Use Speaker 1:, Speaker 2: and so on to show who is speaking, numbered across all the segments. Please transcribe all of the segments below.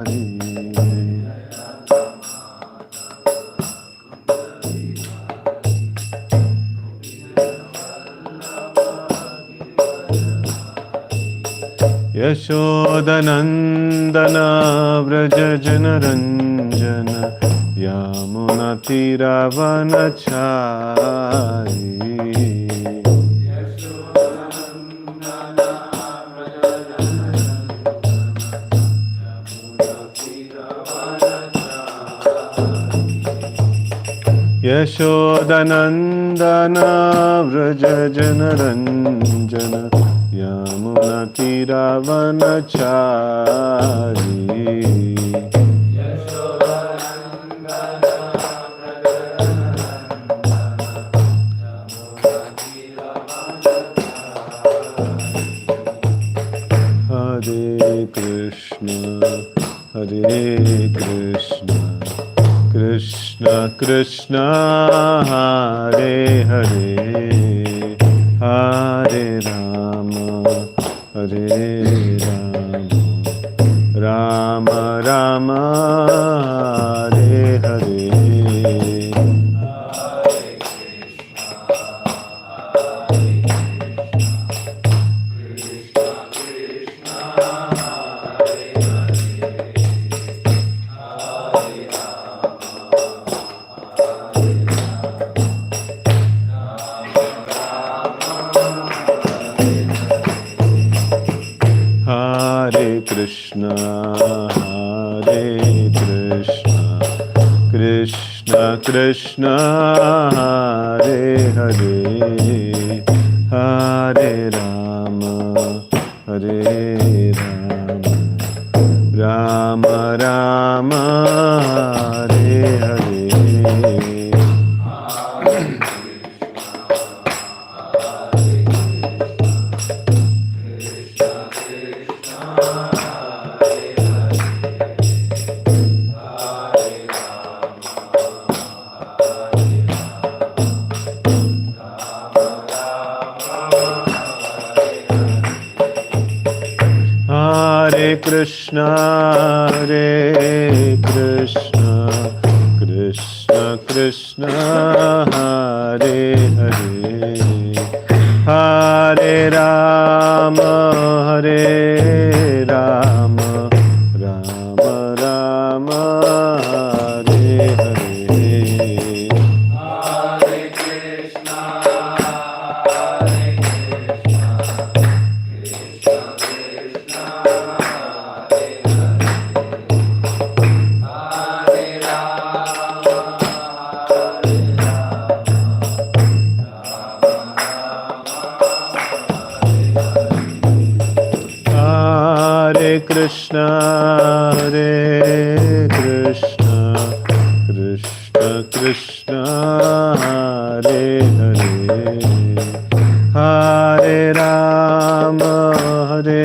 Speaker 1: Yashodanandana Vraja Janaranjana Yamunatiravanachari Yashodanandana Vraja Janaranjana Yamunatiravanachari Hare Krishna, Hare Krishna, Krishna Krishna, Hare Hare, Hare Rama, Hare Rama, Rama Rama, Hare Hare. Hare Krishna, Hare Krishna, Krishna Krishna, Hare Hare, Hare Rama, Hare Rama, Rama Rama, Hare Hare. Hare Krishna, Hare Krishna, Krishna Krishna, Hare Hare, Hare Rama, Hare Rama, Rama Rama, Hare Hare. Hare Krishna, Hare Krishna, Krishna Krishna, Hare Hare, Hare Rama, Hare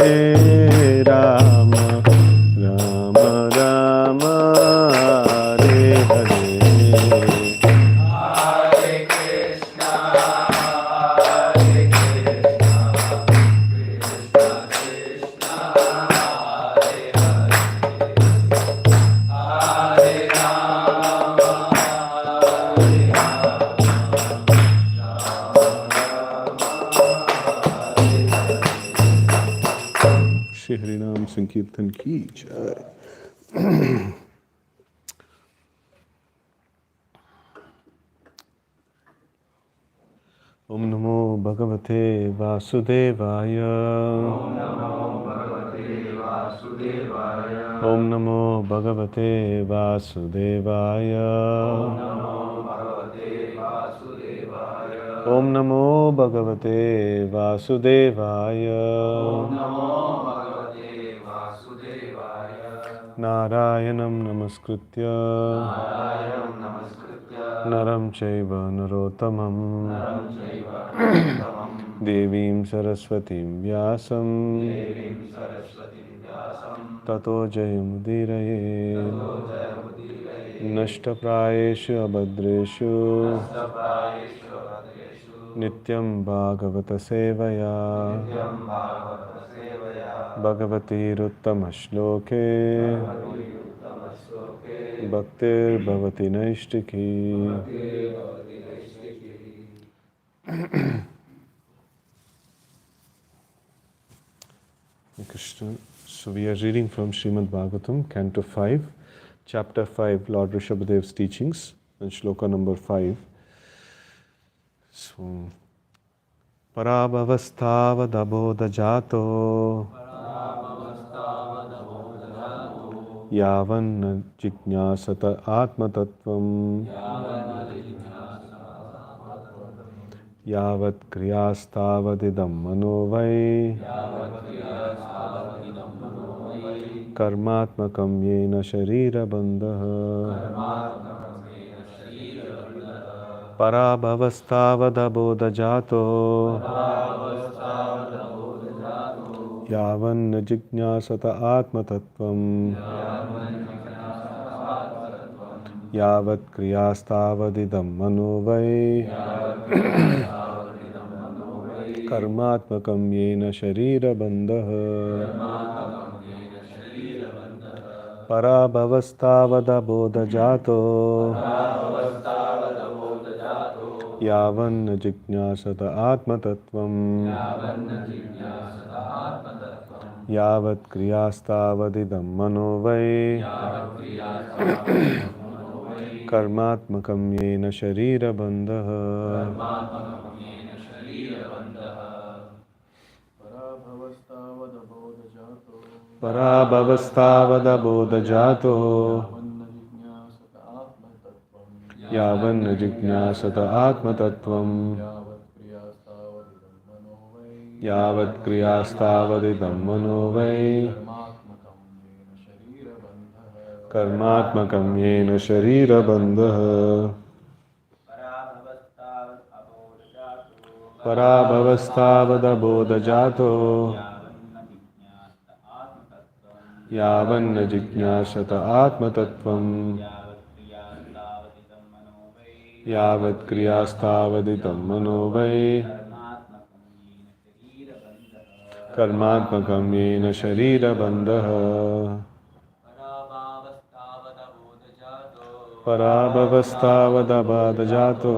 Speaker 1: Rama, Rama Rama, Hare Hare. Shri हरिनाम संकीर्तन की जय। ओम नमो भगवते वासुदेवाय। ओम नमो भगवते वासुदेवाय। ओम नमो भगवते वासुदेवाय। नारायणं नमस्कृत्य नरं चैव नरोत्तमं देवीं सरस्वतीं व्यासं ततो जयमुदीरये। नष्टप्रायेषु अभद्रेषु नित्यं भागवत सेवया Bhagavatir Uttama Shloke Bhaktir Bhavati Naishtiki. Krishna. So we are reading from Srimad Bhagavatam, Canto 5, Chapter 5, Lord Rishabhadev's teachings, and Shloka number 5. So, Parabhavasthavadabodhajato Yavan Jijñāsata Atmatattvam Yavat Kriyastavadidam Manovai Karmatmakam Yena Sharira Bandha Parabhavastavadabodhajato Yavan Jijñāsata Atmatattvam Yavat Kriyastavadidam Manovai Karmatmakam Yena Sharira Bandha Parabhavastavadabodhajato Yavan Jijñāsata Atmatattvam Yavat Kriyastavadidam Manovai Karmatmakam Yena Sharira Bandha Parabhavastavadabodhajato Yavan Jijñāsata Atmatattvam Yavat Kriyastavadidam Manovai Karmatmakam Yena Sharira Bandha Parabhavastavadabodhajato Yavan Jijñāsata Atmatattvam Yavat Kriyastavadidam Manovai Karmatmakam Yena Sharira Bandha Parabhavastavadabodhajato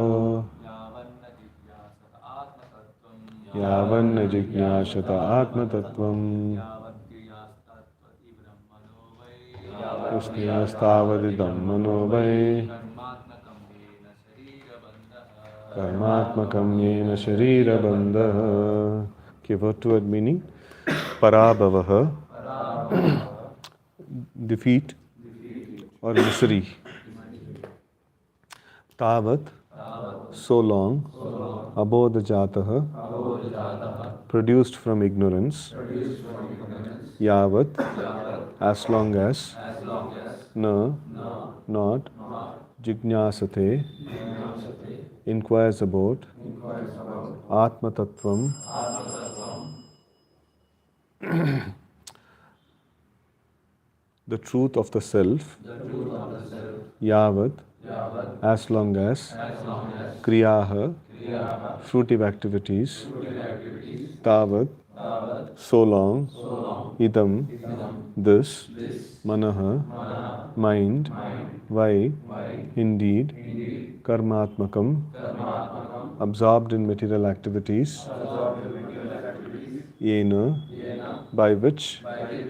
Speaker 1: Yavan Jijñāsata Atmatattvam Kriyastavadidam Manovai Karmatmakam Yena Sharira Bandha. Okay, word meaning Parabhavaha, defeat or misery. Tavat, so long. Abodhajataha, produced from ignorance. Yavat, as long as. Na, not. Jijñāsate, inquires about. Atma Tattvam, the truth of the self. Yavat, as long as. Kriyaha, fruitive activities. Tavat, so long. Idam, this. Manaha, mind. Vai, indeed. Karmatmakam, absorbed in material activities. Yena, by which.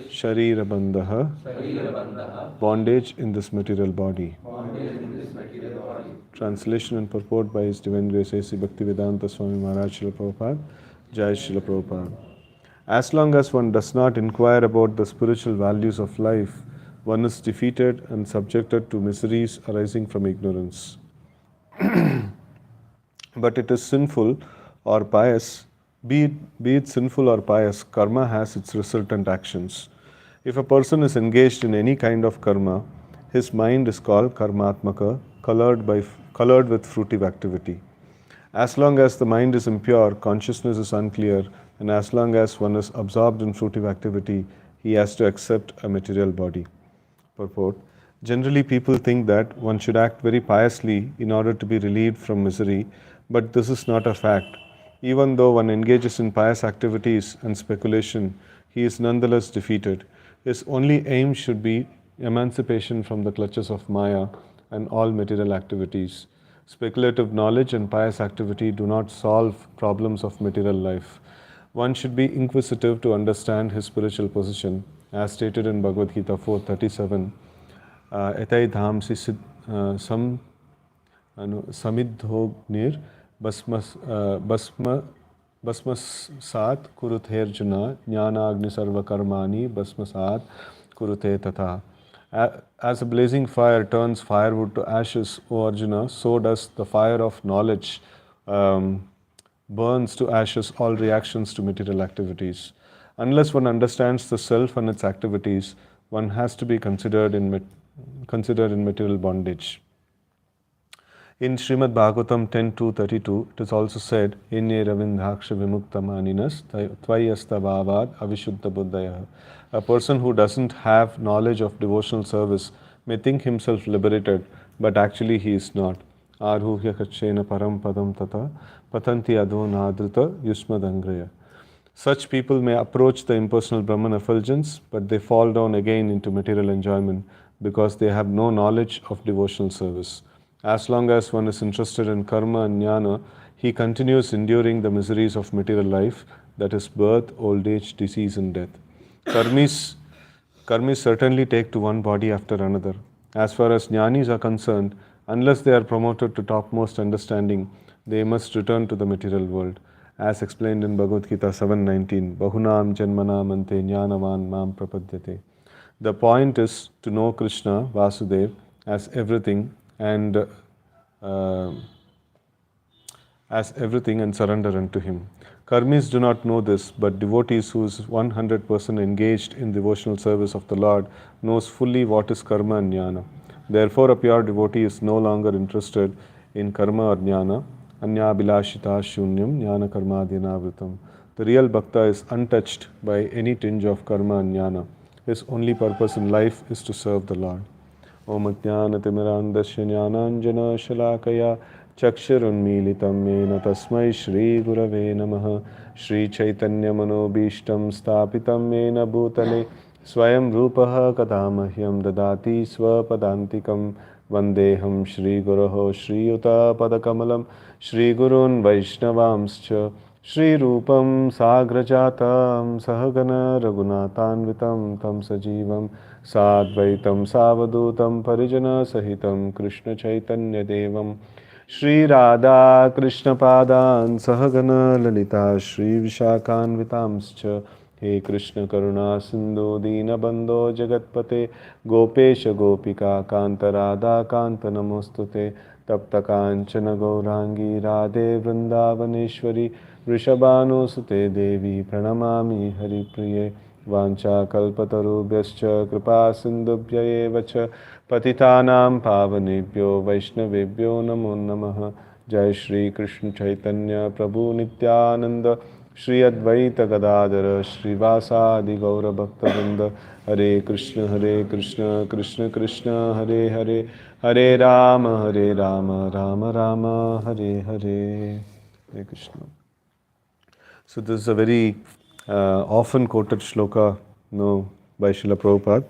Speaker 1: Sharira Bandha, bondage in this material body. Translation and purport by His Divine Grace A.C. Bhaktivedanta Swami Maharaj Srila Prabhupada. Jai Srila Prabhupada. As long as one does not inquire about the spiritual values of life, one is defeated and subjected to miseries arising from ignorance. But it is sinful or pious, be it sinful or pious, karma has its resultant actions. If a person is engaged in any kind of karma, his mind is called karmatmaka, colored with fruitive activity. As long as the mind is impure, consciousness is unclear, and as long as one is absorbed in fruitive activity, he has to accept a material body. Purport. Generally, people think that one should act very piously in order to be relieved from misery, but this is not a fact. Even though one engages in pious activities and speculation, he is nonetheless defeated. His only aim should be emancipation from the clutches of Maya and all material activities. Speculative knowledge and pious activity do not solve problems of material life. One should be inquisitive to understand his spiritual position, as stated in Bhagavad Gita 4:37. Etai dhamsi sam samidhognir basmasat kurutherjuna jnana sarva karmani basmasat kurute tatha. As a blazing fire turns firewood to ashes, O Arjuna, so does the fire of knowledge burns to ashes all reactions to material activities. Unless one understands the self and its activities, one has to be considered in material bondage. In Srimad Bhagavatam 10.2.32, it is also said, Enye ravindhaksha vimuktam aninas tvayasta bhavad avishuddha buddhaya. A person who doesn't have knowledge of devotional service may think himself liberated, but actually he is not. Arhuhya kachena param padam tata patanti adho nadrita yusmadangraya. Such people may approach the impersonal Brahman effulgence, but they fall down again into material enjoyment because they have no knowledge of devotional service. As long as one is interested in karma and jnana, he continues enduring the miseries of material life, that is birth, old age, disease and death. Karmis certainly take to one body after another. As far as jnanis are concerned, unless they are promoted to topmost understanding, they must return to the material world. As explained in Bhagavad Gita 7:19, Bahunam janmanam ante jnanavan mam prapadyate. The point is to know Krishna, Vasudev, as everything and surrender unto him. Karmis do not know this, but devotees who is 100% engaged in devotional service of the Lord knows fully what is karma and jnana. Therefore, a pure devotee is no longer interested in karma or jnana. Anyabhilashita shunyam jnana karmadhyana. The real bhakta is untouched by any tinge of karma and jnana. His only purpose in life is to serve the Lord. Om Ajnanatimirandasya Jnananjana Shalakaya Chakshurunmilitam Mena Tasmai Shri Gurave Namaha. Shri Chaitanya Manobhishtam Stapitam Mena Bhutale Swayam Rupaha Kadamahyam Dadati Swapadantikam Vandeham Shri Guroho Shri Yuta Padakamalam Shri Gurun Vaishnavamscha Shri Rupam Sagrajatam Sahagana Raghunatanvitam Tam Sajivam Sadvaitam Savadutam Parijana Sahitam Krishna Chaitanya Devam Shri Radha Krishna Padan Sahagana Lalita Shri Vishakhanvitamscha. He Krishna Karuna Sindhu Dina Bandho Jagatpate Gopesha Gopika Kanta Radha Kanta Namostute Tapta Kanchana Gaurangi Radhe Vrindavaneshwari Vrishabhanusute Devi Pranamami Hari Priye Vancha Kalpatarubhyascha Kripa Sindhubhya eva cha Patitanam Pavanebhyo Vaishnavebhyo Namo Namaha. Jai Shri Krishna Chaitanya Prabhu Nityananda Shri Advaita Gadadhara Srivasadi Gaura Bhaktavinda. Hare Krishna Krishna Krishna Hare Hare Hare Rama Rama Rama Hare Hare. Hare Krishna. So this is a very often quoted shloka, by Srila Prabhupada.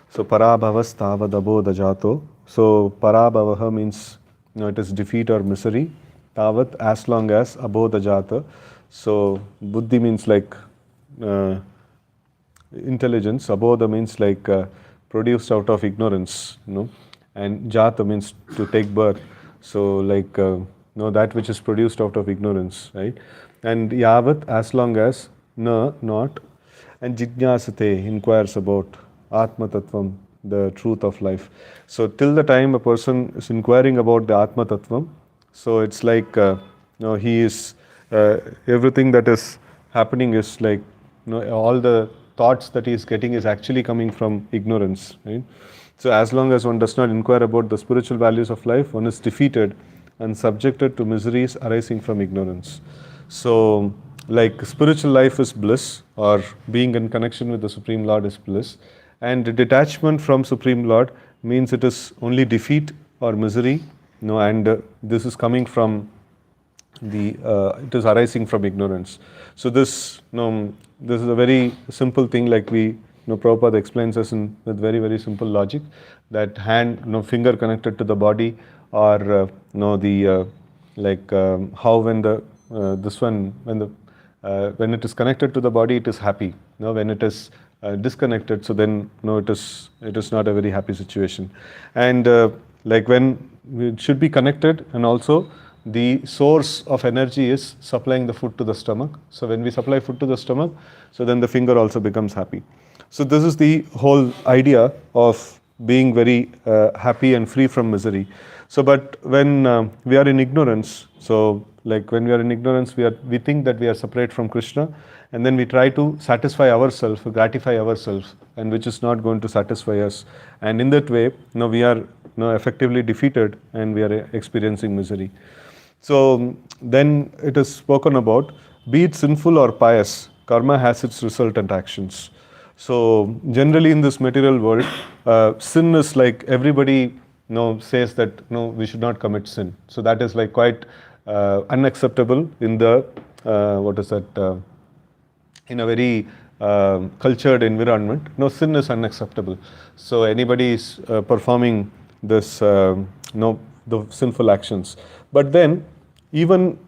Speaker 1: So parabhavas tavad abodha jato. So parabhavaha means it is defeat or misery. Tavat, as long as, abodha jata. So buddhi means like intelligence. Abodha means like produced out of ignorance, and jata means to take birth. So like that which is produced out of ignorance, right? And yavat, as long as, na, not, and jijñāsate, inquires about atma tattvam, the truth of life. So till the time a person is inquiring about the atma tattvam, so it's like he is everything that is happening is like all the thoughts that he is getting is actually coming from ignorance, right? So as long as one does not inquire about the spiritual values of life, one is defeated and subjected to miseries arising from ignorance. So like spiritual life is bliss, or being in connection with the Supreme Lord is bliss, and detachment from Supreme Lord means it is only defeat or misery, and this is coming from it is arising from ignorance. So this, this is a very simple thing, like Prabhupada explains us with very, very simple logic, that hand, finger connected to the body, or the how when the this one when it is connected to the body, it is happy. When it is disconnected, so then it is not a very happy situation. And like when it should be connected, and also the source of energy is supplying the food to the stomach. So when we supply food to the stomach, so then the finger also becomes happy. So this is the whole idea of being very happy and free from misery. So but when we are in ignorance, so like when we are in ignorance, we think that we are separate from Krishna, and then we try to satisfy ourselves, gratify ourselves, and which is not going to satisfy us. And in that way, we are effectively defeated, and we are experiencing misery. So then it is spoken about, be it sinful or pious, karma has its resultant actions. So generally in this material world, sin is like everybody says that we should not commit sin. So that is like quite unacceptable in the in a very cultured environment. Sin is unacceptable. So anybody is performing this the sinful actions. But then even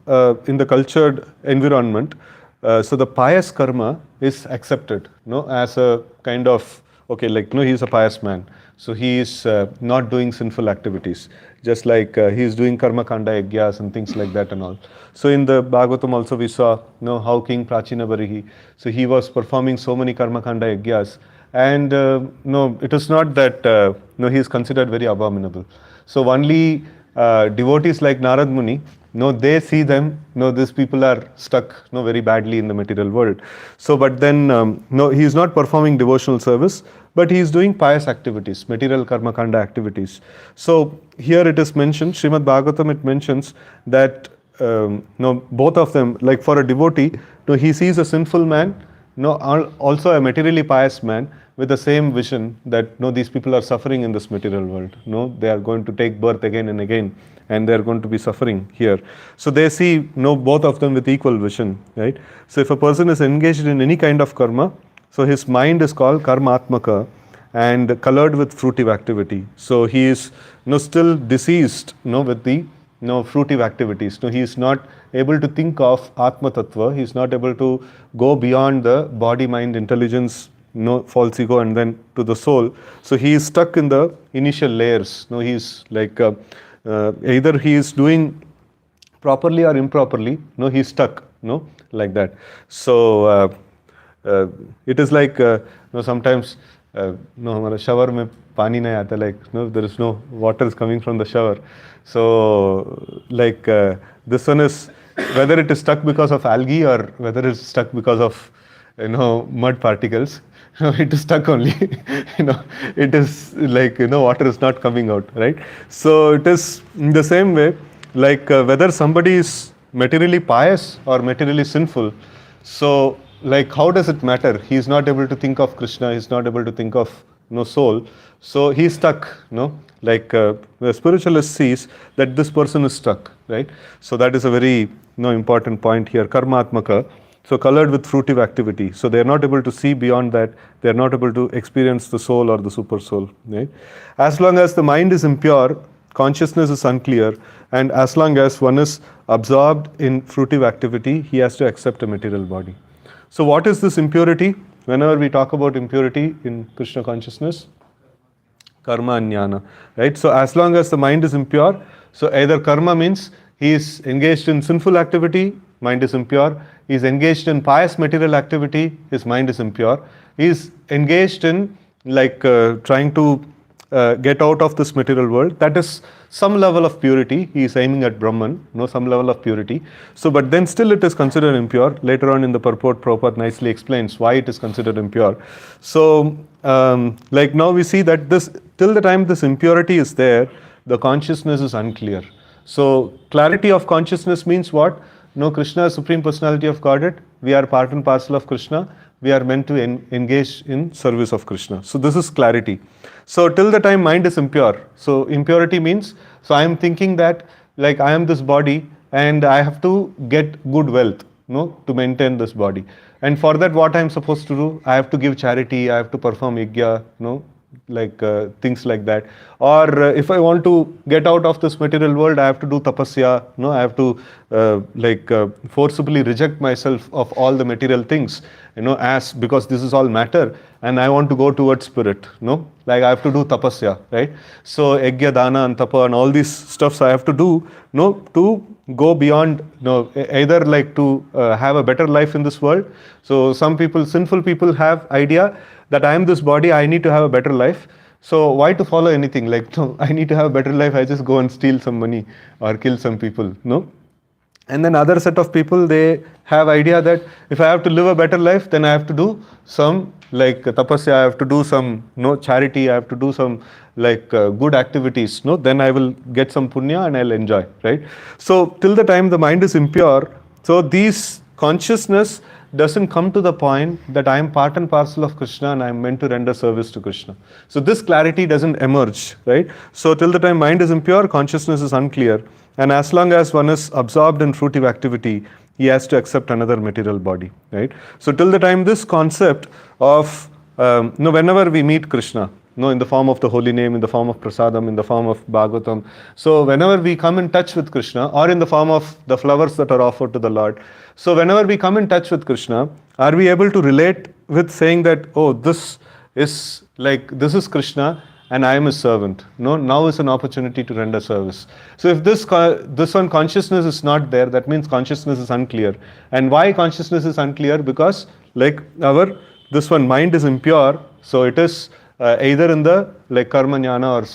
Speaker 1: in the cultured environment, so the pious karma is accepted as a kind of, okay, like he is a pious man, so he is not doing sinful activities, just like he is doing karma kanda yajnas and things like that and all. So in the Bhagavatam also we saw how King Prachina Barihi, so he was performing so many karma kanda yajnas, and it is not that he is considered very abominable. So only devotees like Narad Muni, they see them, these people are stuck very badly in the material world. So but then he is not performing devotional service, but he is doing pious activities, material karma kanda activities. So here it is mentioned, Srimad Bhagavatam, it mentions that both of them, like for a devotee, he sees a sinful man, also a materially pious man, with the same vision that these people are suffering in this material world. They are going to take birth again and again, and they are going to be suffering here. So they see both of them with equal vision, right? So if a person is engaged in any kind of karma, so his mind is called karmatmaka and colored with fruitive activity. So he is still diseased with the fruitive activities. He is not able to think of Atma Tattva. He is not able to go beyond the body, mind, intelligence, false ego, and then to the soul. So he is stuck in the initial layers. He is like either he is doing properly or improperly. He is stuck. Like that. So it is like sometimes हमारा shower में पानी नहीं आता, like there is no water is coming from the shower. So like this one is, whether it is stuck because of algae or whether it is stuck because of mud particles, it is stuck only. It is like water is not coming out, right? So it is in the same way, like whether somebody is materially pious or materially sinful. So like how does it matter? He is not able to think of Krishna, he is not able to think of soul, so he is stuck. Like the spiritualist sees that this person is stuck, right? So that is a very important point here. Karmatmaka, so colored with fruitive activity. So they are not able to see beyond that. They are not able to experience the soul or the super soul, right? As long as the mind is impure, consciousness is unclear, and as long as one is absorbed in fruitive activity, he has to accept a material body. So what is this impurity? Whenever we talk about impurity in Krishna consciousness, karma and jnana, right? So as long as the mind is impure, so either karma means he is engaged in sinful activity, mind is impure. He is engaged in pious material activity, his mind is impure. He is engaged in like trying to get out of this material world. That is some level of purity. He is aiming at Brahman, some level of purity. So, but then still it is considered impure. Later on in the purport, Prabhupada nicely explains why it is considered impure. So, like now we see that this, till the time this impurity is there, the consciousness is unclear. So, clarity of consciousness means what? Krishna is Supreme Personality of Godhead. We are part and parcel of Krishna. We are meant to engage in service of Krishna. So this is clarity. So till the time mind is impure. So impurity means, so I am thinking that like I am this body, and I have to get good wealth, to maintain this body. And for that, what I'm supposed to do? I have to give charity, I have to perform yajna, like things like that. Or if I want to get out of this material world, I have to do tapasya, I have to forcibly reject myself of all the material things, as because this is all matter, and I want to go towards spirit, like I have to do tapasya, right? So yajna, dana and tapa and all these stuffs I have to do, to go beyond, either like to have a better life in this world. So some people, sinful people, have idea that I am this body, I need to have a better life. So why to follow anything? Like, no, I need to have a better life, I just go and steal some money or kill some people, And then other set of people, they have idea that if I have to live a better life, then I have to do some like tapasya, I have to do some charity, I have to do some like good activities, then I will get some punya and I'll enjoy, right? So till the time the mind is impure, so these consciousness doesn't come to the point that I am part and parcel of Krishna and I am meant to render service to Krishna. So this clarity doesn't emerge, right? So till the time mind is impure, consciousness is unclear. And as long as one is absorbed in fruitive activity, he has to accept another material body, right? So till the time this concept of, whenever we meet Krishna, in the form of the holy name, in the form of prasadam, in the form of Bhagavatam. So whenever we come in touch with Krishna, or in the form of the flowers that are offered to the Lord. So whenever we come in touch with Krishna, are we able to relate with saying that, oh, this is Krishna and I am his servant. Now is an opportunity to render service. So if this one consciousness is not there, that means consciousness is unclear. And why consciousness is unclear? Because this one mind is impure, so it is either in the karma jnana or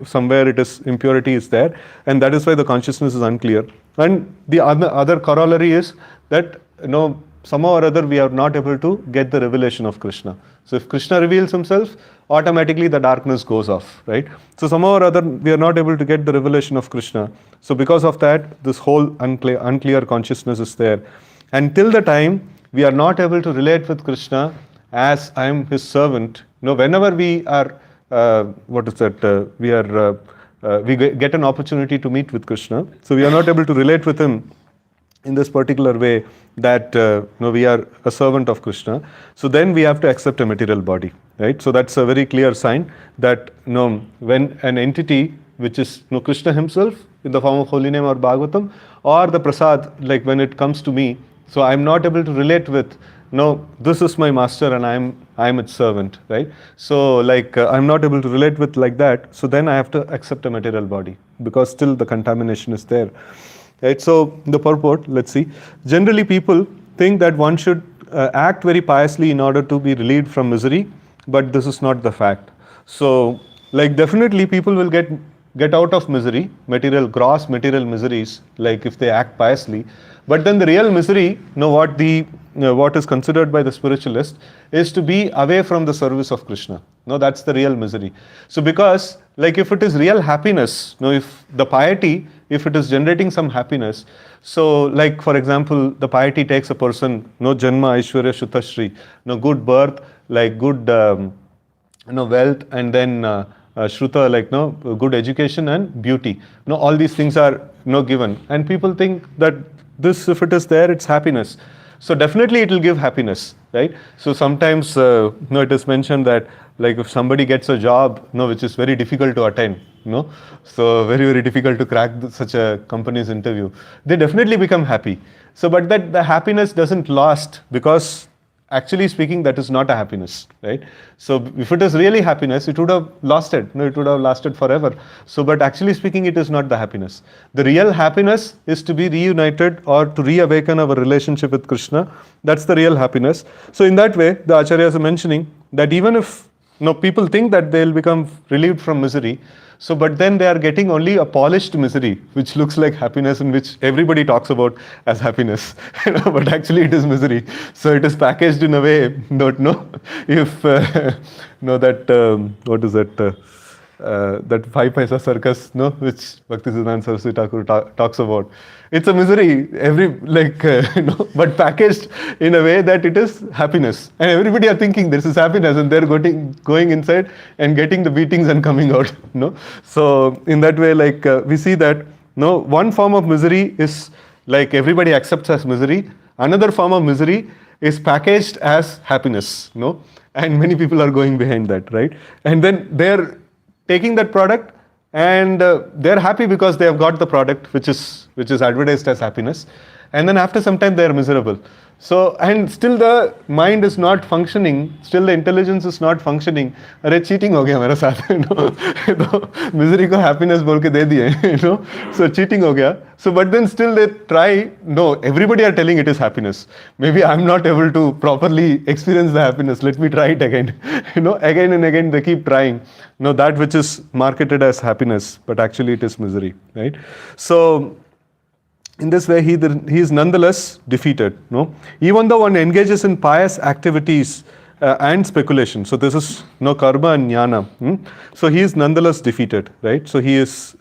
Speaker 1: somewhere it is impurity is there, and that is why the consciousness is unclear. And the other corollary is that somehow or other we are not able to get the revelation of Krishna. So if Krishna reveals himself, automatically the darkness goes off, right? So somehow or other we are not able to get the revelation of Krishna. So because of that, this whole unclear consciousness is there. Until the time we are not able to relate with Krishna as I am his servant, whenever we are, we get an opportunity to meet with Krishna, so we are not able to relate with him in this particular way that we are a servant of Krishna. So then we have to accept a material body, right? So that's a very clear sign that when an entity which is Krishna himself in the form of holy name or Bhagavatam, or the prasad, like when it comes to me, so I'm not able to relate with, this is my master and I'm its servant, right? So I'm not able to relate with like that. So then I have to accept a material body because still the contamination is there. Right, so the purport, let's see. Generally, people think that one should act very piously in order to be relieved from misery, but this is not the fact. So, definitely people will get out of misery, gross material miseries, if they act piously. But then the real misery, what is considered by the spiritualist is to be away from the service of Krishna. That's the real misery. So because if it is real happiness, if the piety, if it is generating some happiness, so for example, the piety takes a person, janma, aishwarya, shutashri, good birth, good wealth, and then shruta, good education and beauty. All these things are given, and people think that this, if it is there, it's happiness. So definitely it will give happiness, right? So sometimes it is mentioned that if somebody gets a job which is very difficult to attain, so very, very difficult to crack such a company's interview, they definitely become happy. So but that the happiness doesn't last, because actually speaking, that is not a happiness, right? So if it is really happiness, it would have lasted. It would have lasted forever. So but actually speaking, it is not the happiness. The real happiness is to be reunited or to reawaken our relationship with Krishna. That's the real happiness. So in that way, the acharyas are mentioning that even if people think that they'll become relieved from misery, so but then they are getting only a polished misery, which looks like happiness and which everybody talks about as happiness, but actually it is misery. So it is packaged in a way, if that what is that? That 5 paisa circus, which Bhaktisiddhanta Saraswati Thakur talks about. It's a misery, but packaged in a way that it is happiness. And everybody are thinking this is happiness, and they're going inside and getting the beatings and coming out. So in that way, we see that No, one form of misery is like everybody accepts as misery. Another form of misery is packaged as happiness. No, and many people are going behind that, right? And then they're taking that product and they're happy because they have got the product which is advertised as happiness, and then after some time they are miserable. So, and still the mind is not functioning, still the intelligence is not functioning. अरे cheating हो गया मेरे साथ, misery को happiness बोल के दे दिए, so cheating हो गया. So but then still they try. No, everybody are telling it is happiness. Maybe I'm not able to properly experience the happiness. Let me try it again. Again and again they keep trying. No, that which is marketed as happiness, but actually it is misery, right? So in this way, he is nonetheless defeated. No, even though one engages in pious activities and speculation. So this is karma and jnana. So he is nonetheless defeated, right? So he is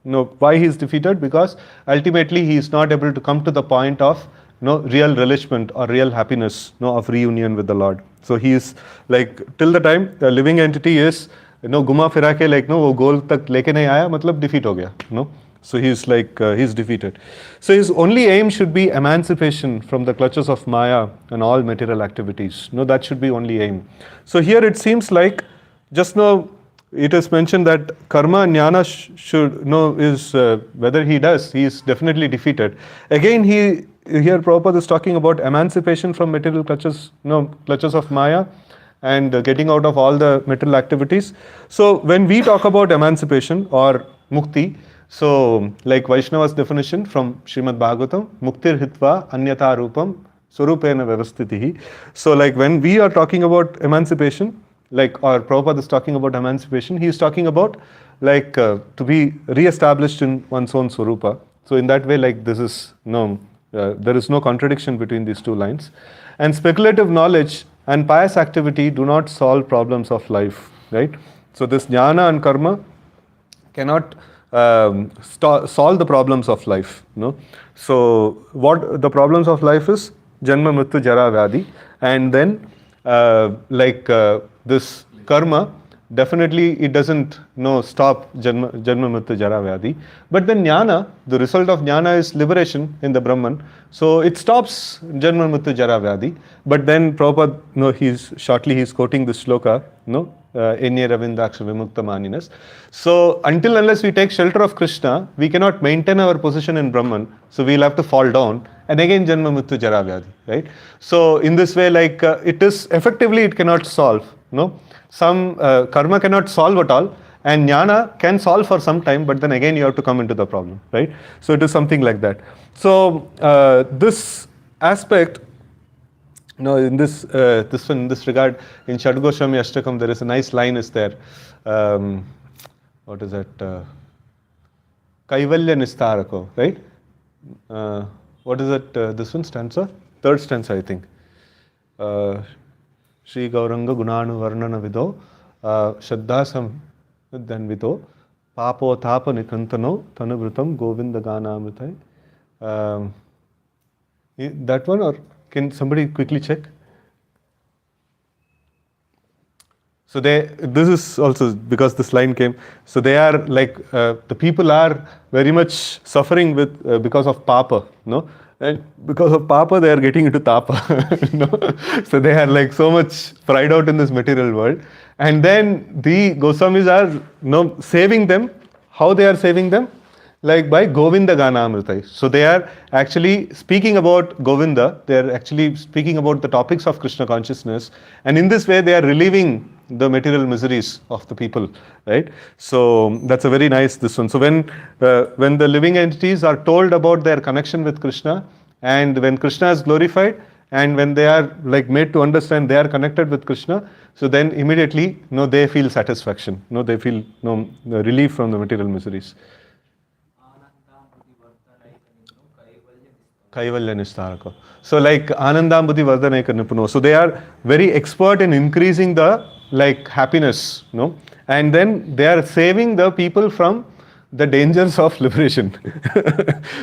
Speaker 1: why he is defeated? Because ultimately he is not able to come to the point of real relishment or real happiness, of reunion with the Lord. So he is like till the time the living entity is घुमा फिरा के like वो goal तक लेके नहीं आया, मतलब defeat हो गया. So he's like, he's defeated. So his only aim should be emancipation from the clutches of Maya and all material activities. That should be only aim. So here it seems like, just now it is mentioned that karma and jnana should, is, whether he does, he is definitely defeated. Again, here Prabhupada is talking about emancipation from material clutches, clutches of Maya and getting out of all the material activities. So when we talk about emancipation or mukti, so, like Vaishnava's definition from Srimad Bhagavatam, Muktir Hitva Anyata Rupam Surupena Vyavastitihi. So, like when we are talking about emancipation, like or Prabhupada is talking about emancipation, he is talking about like to be re-established in one's own Surupa. So, in that way, like this is there is no contradiction between these two lines. And speculative knowledge and pious activity do not solve problems of life, right? So, this jnana and karma cannot solve the problems of life. So what the problems of life is? Janma mrityu jara vyadi, and then this karma, definitely it doesn't stop janma mrityu jara vyadi, but then jnana, the result of jnana is liberation in the Brahman, so it stops janma mrityu jara vyadi. But then Prabhupada, he's quoting this shloka, Enye Ravindaksha Vimukta Maninas. So until unless we take shelter of Krishna, we cannot maintain our position in Brahman. So we'll have to fall down and again Janma Mrityu Jara Vyadi, right? So in this way, like it is effectively it cannot solve. Some karma cannot solve at all, and jnana can solve for some time, but then again you have to come into the problem, right? So it is something like that. So this aspect. In this in this regard, in Shadgoswami Ashtakam, there is a nice line is there. What is that? Kaivalya Nistarako, right? What is it? This one stanza? Third stanza, I think. Shri Gauranga Gunanu Varnana Vido Shaddhasam Dhanvito Papo Thapa Nikantano Tanuvrutam Govinda Gana Amritai. That one, or can somebody quickly check? So this is also because this line came. So they are like the people are very much suffering with because of papa, and because of papa they are getting into tapa. So they are like so much fried out in this material world, and then the Goswamis are saving them. How they are saving them? Like by Govinda Gana Amritai. So they are actually speaking about Govinda, they are actually speaking about the topics of Krishna consciousness, and in this way they are relieving the material miseries of the people, right? So that's a very nice this one. So when the living entities are told about their connection with Krishna, and when Krishna is glorified, and when they are like made to understand they are connected with Krishna, so then immediately they feel satisfaction, they feel relief from the material miseries. Kaivalya Nistaraka. So like Anandambudhi Vardhanaika Nipuno. So they are very expert in increasing the like happiness, and then they are saving the people from the dangers of liberation.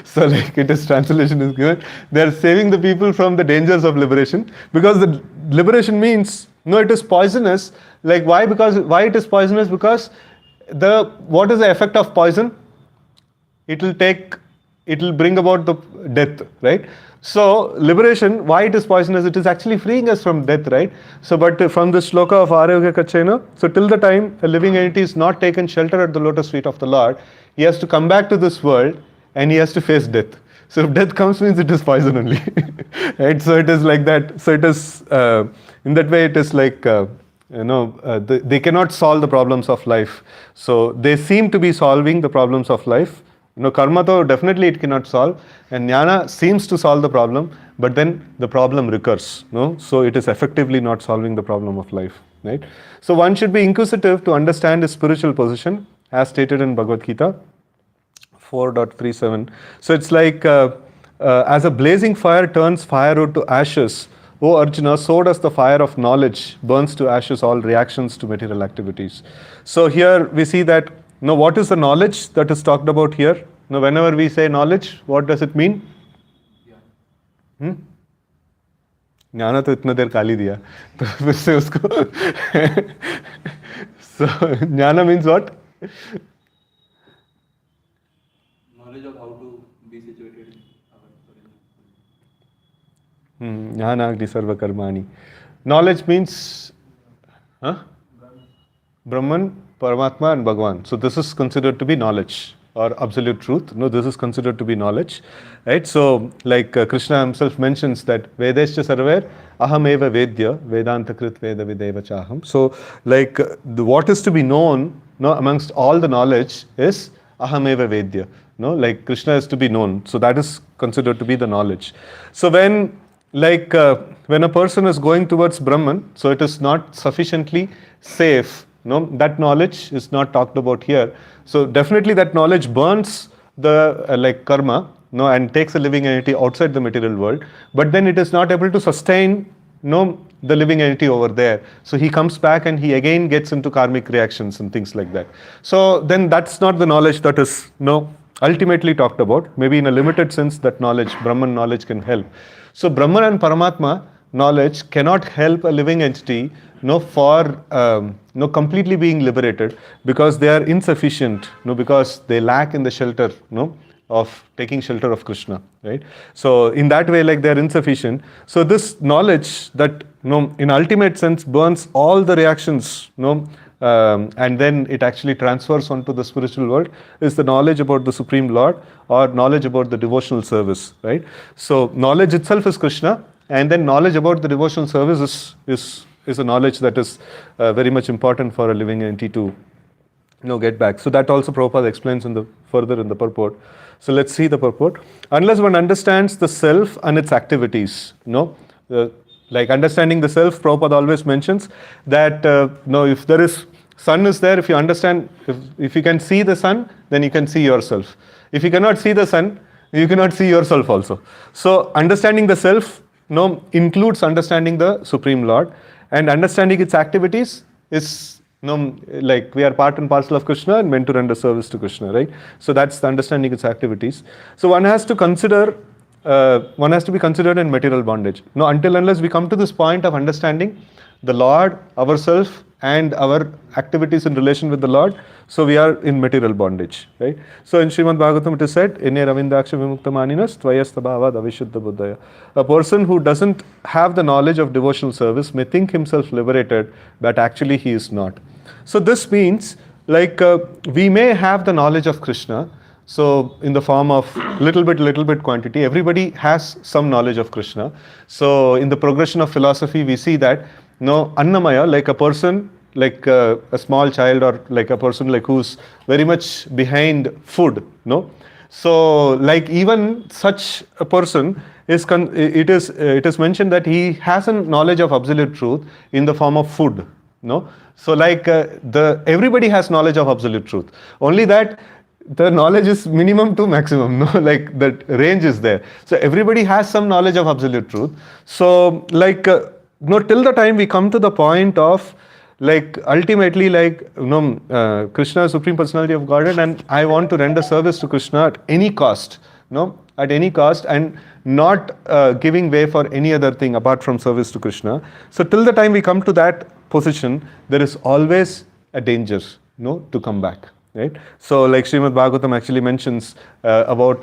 Speaker 1: So like it is translation is given. They are saving the people from the dangers of liberation, because the liberation means it is poisonous. Like why? Because why it is poisonous? Because what is the effect of poison? it will bring about the death, right? So liberation, why it is poisonous? It is actually freeing us from death, right? So, but from the shloka of Arogya Kachena, so till the time a living entity is not taken shelter at the lotus feet of the Lord, he has to come back to this world and he has to face death. So if death comes, means it is poison only, right? So it is like that. So it is in that way. It is like they cannot solve the problems of life. So they seem to be solving the problems of life. Karma though definitely it cannot solve, and jnana seems to solve the problem, but then the problem recurs. So it is effectively not solving the problem of life, right? So one should be inquisitive to understand his spiritual position, as stated in Bhagavad Gita 4.37. So it's like as a blazing fire turns firewood to ashes, O Arjuna, so does the fire of knowledge burns to ashes all reactions to material activities. So here we see that, what is the knowledge that is talked about here? Now, whenever we say knowledge, what does it mean? ज्ञान तो इतना देर काली दिया तो फिर से उसको so jnana means what?
Speaker 2: Knowledge of how to be situated in our
Speaker 1: jnana sarva karmani. Knowledge means Brahman, Paramatma and Bhagavan. So this is considered to be knowledge or absolute truth. No, this is considered to be knowledge, right? So like Krishna himself mentions that Vedescha sarver aham eva vedya vedanta krit veda videva chaham. So like what is to be known, amongst all the knowledge is aham eva vedya. Like Krishna is to be known. So that is considered to be the knowledge. So when a person is going towards Brahman, so it is not sufficiently safe. That knowledge is not talked about here. So definitely that knowledge burns the karma, and takes a living entity outside the material world. But then it is not able to sustain, the living entity over there. So he comes back and he again gets into karmic reactions and things like that. So then that's not the knowledge that is ultimately talked about. Maybe in a limited sense, that knowledge, Brahman knowledge, can help. So Brahman and Paramatma knowledge cannot help a living entity for completely being liberated, because they are insufficient, because they lack in the shelter of taking shelter of Krishna, right? So in that way, they are insufficient. So this knowledge that in ultimate sense burns all the reactions, and then it actually transfers onto the spiritual world, is the knowledge about the Supreme Lord, or knowledge about the devotional service, right? So knowledge itself is Krishna, and then knowledge about the devotional service is a knowledge that is very much important for a living entity to get back. So that also Prabhupada explains further in the purport. So let's see the purport. Unless one understands the self and its activities, like understanding the self, Prabhupada always mentions that if there is sun is there, if you understand, if you can see the sun, then you can see yourself. If you cannot see the sun, you cannot see yourself also. So understanding the self includes understanding the Supreme Lord, and understanding its activities is like we are part and parcel of Krishna and meant to render service to Krishna, right? So that's the understanding its activities. So one has to be considered in material bondage. Until unless we come to this point of understanding the Lord, ourselves, and our activities in relation with the Lord, so we are in material bondage, right? So in Srimad Bhagavatam it is said, Ene Ravindaksha Vimukta Maninas Tvayastabhavad Avishuddha Buddhaya. A person who doesn't have the knowledge of devotional service may think himself liberated, but actually he is not. So this means we may have the knowledge of Krishna, so in the form of little bit quantity. Everybody has some knowledge of Krishna. So in the progression of philosophy, we see that Annamaya, like a person, like a small child, or like a person who's very much behind food, So even such a person it is mentioned that he has a knowledge of absolute truth in the form of food, So everybody has knowledge of absolute truth. Only that the knowledge is minimum to maximum, that range is there. So everybody has some knowledge of absolute truth. So till the time we come to the point of ultimately Krishna is Supreme Personality of Godhead, and I want to render service to Krishna at any cost, at any cost, and not giving way for any other thing apart from service to Krishna. So till the time we come to that position, there is always a danger, to come back. right? So like Srimad Bhagavatam actually mentions about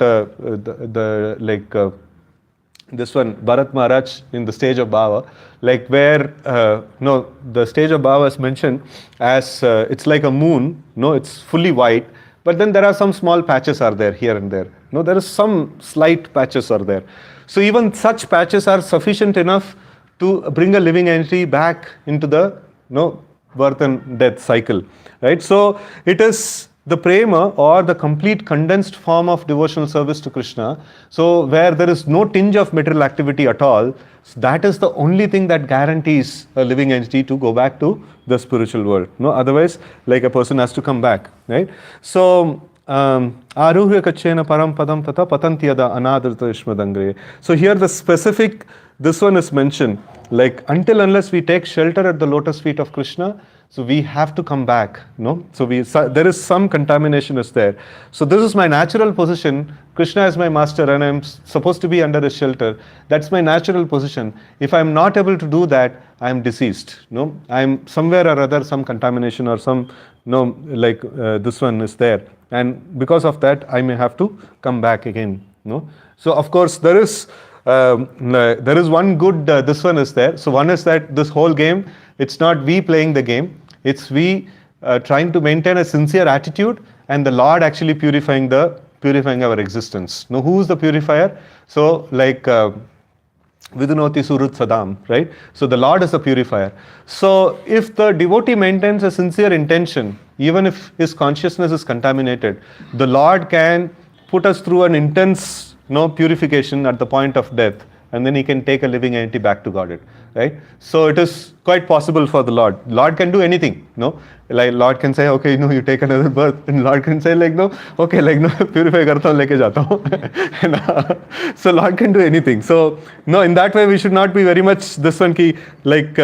Speaker 1: this one Bharat Maharaj in the stage of Bhava, like where no, the stage of Bhava is mentioned as it's like a moon, no, it's fully white, but then there are some small patches are there here and there. No, there is some slight patches are there. So even such patches are sufficient enough to bring a living entity back into the no birth and death cycle, right? So it is the prema or the complete condensed form of devotional service to Krishna. So where there is no tinge of material activity at all, so that is the only thing that guarantees a living entity to go back to the spiritual world. No, otherwise, like a person has to come back, right? So Aruhya kachena param padam tata patantyada anadrita ishmadangre. So here the specific, this one is mentioned, like until unless we take shelter at the lotus feet of Krishna, so we have to come back, no? So there is some contamination is there. So this is my natural position. Krishna is my master and I'm supposed to be under his shelter. That's my natural position. If I'm not able to do that, I'm deceased, no? I'm somewhere or other, some contamination or some, no, like this one is there. And because of that, I may have to come back again, no? So of course, there is one good, this one is there. So one is that this whole game, it's not we playing the game, it's we trying to maintain a sincere attitude and the Lord actually purifying our existence. Now who is the purifier? So like Vidunoti Surut Sadam, right? So the Lord is the purifier. So if the devotee maintains a sincere intention, even if his consciousness is contaminated, the Lord can put us through an intense purification at the point of death, and then he can take a living entity back to Godhead, right? So it is quite possible for the Lord. Lord can do anything, no? Like Lord can say, okay, you take another birth, and Lord can say like, no, okay, like, no, purify karta hu, leke jata hu. So Lord can do anything. So no, in that way we should not be very much this one ki, like